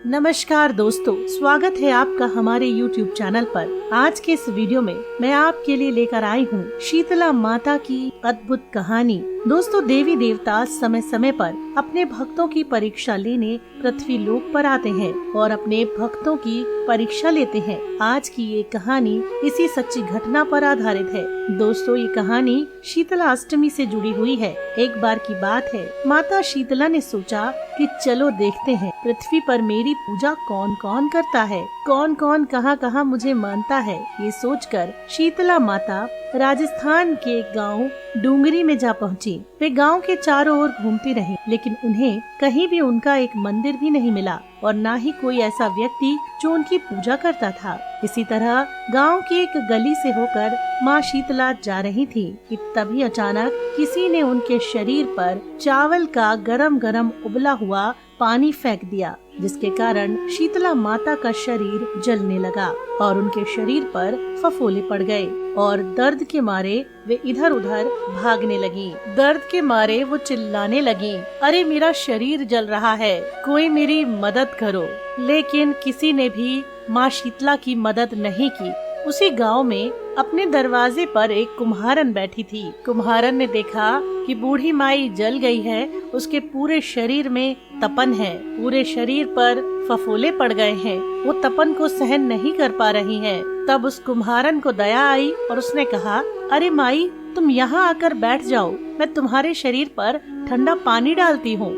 नमस्कार दोस्तों, स्वागत है आपका हमारे YouTube चैनल पर। आज के इस वीडियो में मैं आपके लिए लेकर आई हूँ शीतला माता की अद्भुत कहानी। दोस्तों, देवी देवता समय समय पर अपने भक्तों की परीक्षा लेने पृथ्वी लोक पर आते हैं और अपने भक्तों की परीक्षा लेते हैं। आज की ये कहानी इसी सच्ची घटना पर आधारित है। दोस्तों, ये कहानी शीतला अष्टमी से जुड़ी हुई है। एक बार की बात है, माता शीतला ने सोचा कि चलो देखते हैं पृथ्वी पर मेरी पूजा कौन कौन करता है, कौन कौन कहाँ कहाँ मुझे मानता है। ये सोचकर शीतला माता राजस्थान के गांव डूंगरी में जा पहुंची। वे गांव के चारों ओर घूमती रहीं, लेकिन उन्हें कहीं भी उनका एक मंदिर भी नहीं मिला और न ही कोई ऐसा व्यक्ति जो उनकी पूजा करता था। इसी तरह गांव की एक गली से होकर माँ शीतला जा रही थी कि तभी अचानक किसी ने उनके शरीर पर चावल का गरम गरम उबला हुआ पानी फेंक दिया, जिसके कारण शीतला माता का शरीर जलने लगा और उनके शरीर पर फफोले पड़ गए और दर्द के मारे वे इधर उधर भागने लगी। दर्द के मारे वो चिल्लाने लगी, अरे मेरा शरीर जल रहा है, कोई मेरी मदद करो। लेकिन किसी ने भी माँ शीतला की मदद नहीं की। उसी गांव में अपने दरवाजे पर एक कुम्हारन बैठी थी। कुम्हारन ने देखा कि बूढ़ी माई जल गई है, उसके पूरे शरीर में तपन है, पूरे शरीर पर फफोले पड़ गए हैं, वो तपन को सहन नहीं कर पा रही है। तब उस कुम्हारन को दया आई और उसने कहा, अरे माई, तुम यहाँ आकर बैठ जाओ, मैं तुम्हारे शरीर पर ठंडा पानी डालती हूँ।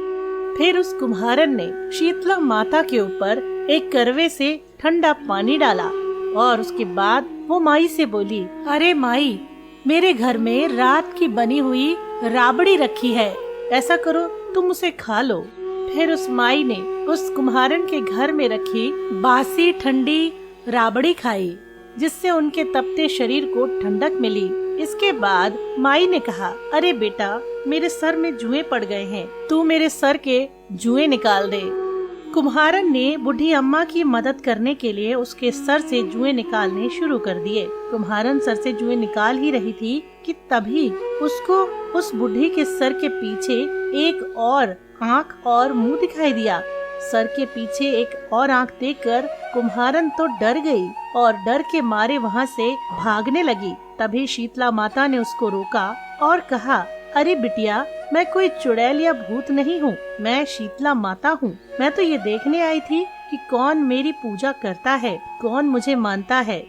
फिर उस कुम्हारन ने शीतला माता के ऊपर एक करवे से ठंडा पानी डाला और उसके बाद वो माई से बोली, अरे माई, मेरे घर में रात की बनी हुई राबड़ी रखी है, ऐसा करो तुम उसे खा लो। फिर उस माई ने उस कुम्हारन के घर में रखी बासी ठंडी राबड़ी खाई, जिससे उनके तपते शरीर को ठंडक मिली। इसके बाद माई ने कहा, अरे बेटा, मेरे सर में जुएं पड़ गए हैं, तू मेरे सर के जुएं निकाल दे। कुम्हारन ने बूढ़ी अम्मा की मदद करने के लिए उसके सर से जुएं निकालने शुरू कर दिए। कुम्हारन सर से जुएं निकाल ही रही थी कि तभी उसको उस बूढ़ी के सर के पीछे एक और आँख और मुंह दिखाई दिया। सर के पीछे एक और आँख देखकर कुम्हारन तो डर गई और डर के मारे वहाँ से भागने लगी। तभी शीतला माता ने उसको रोका और कहा, अरे बिटिया, मैं कोई चुड़ैल या भूत नहीं हूँ, मैं शीतला माता हूँ। मैं तो ये देखने आई थी कि कौन मेरी पूजा करता है, कौन मुझे मानता है।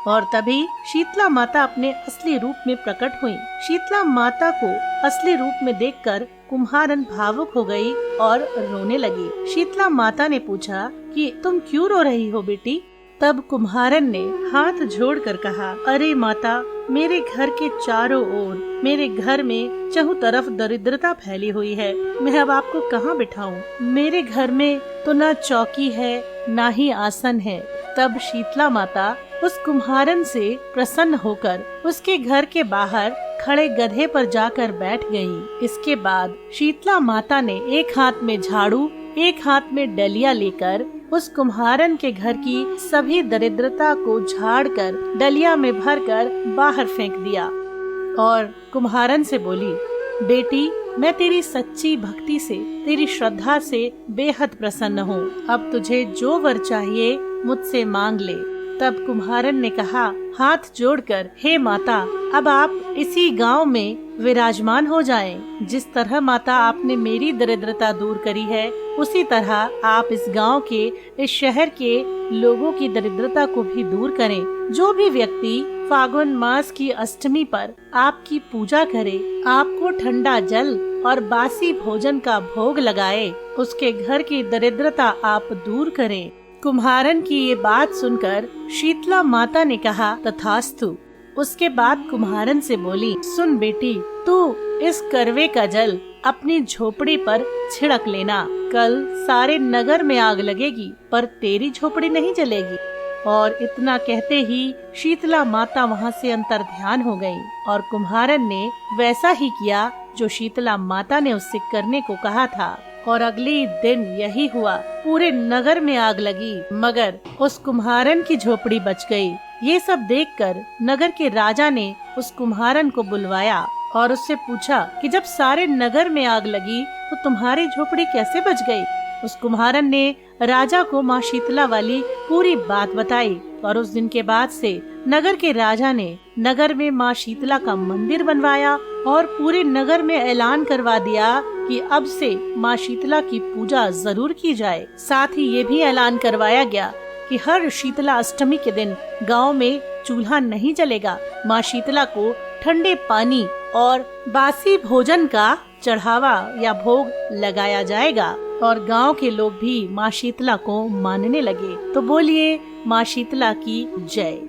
और तभी शीतला माता अपने असली रूप में प्रकट हुई। शीतला माता को असली रूप में देखकर कुम्हारन भावुक हो गई और रोने लगी। शीतला माता ने पूछा कि तुम क्यों रो रही हो बेटी? तब कुम्हारन ने हाथ जोड़कर कहा, अरे माता, मेरे घर के चारों ओर, मेरे घर में चारों तरफ दरिद्रता फैली हुई है, मैं अब आपको कहाँ बिठाऊं? मेरे घर में तो ना चौकी है, ना ही आसन है। तब शीतला माता उस कुम्हारन से प्रसन्न होकर उसके घर के बाहर खड़े गधे पर जाकर बैठ गई। इसके बाद शीतला माता ने एक हाथ में झाड़ू, एक हाथ में डलिया लेकर उस कुम्हारन के घर की सभी दरिद्रता को झाड़कर डलिया में भरकर बाहर फेंक दिया और कुम्हारन से बोली, बेटी, मैं तेरी सच्ची भक्ति से, तेरी श्रद्धा से बेहद प्रसन्न हूँ। अब तुझे जो वर चाहिए मुझसे मांग ले। तब कुम्हारन ने कहा हाथ जोड़कर, हे माता, अब आप इसी गांव में विराजमान हो जाएं। जिस तरह माता आपने मेरी दरिद्रता दूर करी है, उसी तरह आप इस गांव के, इस शहर के लोगों की दरिद्रता को भी दूर करें। जो भी व्यक्ति फागुन मास की अष्टमी पर आपकी पूजा करे, आपको ठंडा जल और बासी भोजन का भोग लगाए, उसके घर की दरिद्रता आप दूर करें। कुम्हारन की ये बात सुनकर शीतला माता ने कहा, तथास्तु। उसके बाद कुम्हारन से बोली, सुन बेटी, तू इस करवे का जल अपनी झोपड़ी पर छिड़क लेना। कल सारे नगर में आग लगेगी, पर तेरी झोपड़ी नहीं जलेगी। और इतना कहते ही शीतला माता वहाँ से अंतर ध्यान हो गई और कुम्हारन ने वैसा ही किया जो शीतला माता ने उससे करने को कहा था। और अगले दिन यही हुआ, पूरे नगर में आग लगी, मगर उस कुम्हारन की झोपड़ी बच गई। ये सब देखकर नगर के राजा ने उस कुम्हारन को बुलवाया और उससे पूछा कि जब सारे नगर में आग लगी तो तुम्हारी झोपड़ी कैसे बच गई? उस कुम्हारन ने राजा को माँ शीतला वाली पूरी बात बताई और उस दिन के बाद से नगर के राजा ने नगर में माँ शीतला का मंदिर बनवाया और पूरे नगर में ऐलान करवा दिया कि अब से माँ शीतला की पूजा जरूर की जाए। साथ ही ये भी ऐलान करवाया गया कि हर शीतला अष्टमी के दिन गांव में चूल्हा नहीं जलेगा। माँ शीतला को ठंडे पानी और बासी भोजन का चढ़ावा या भोग लगाया जाएगा और गांव के लोग भी माँ शीतला को मानने लगे। तो बोलिए माँ शीतला की जय।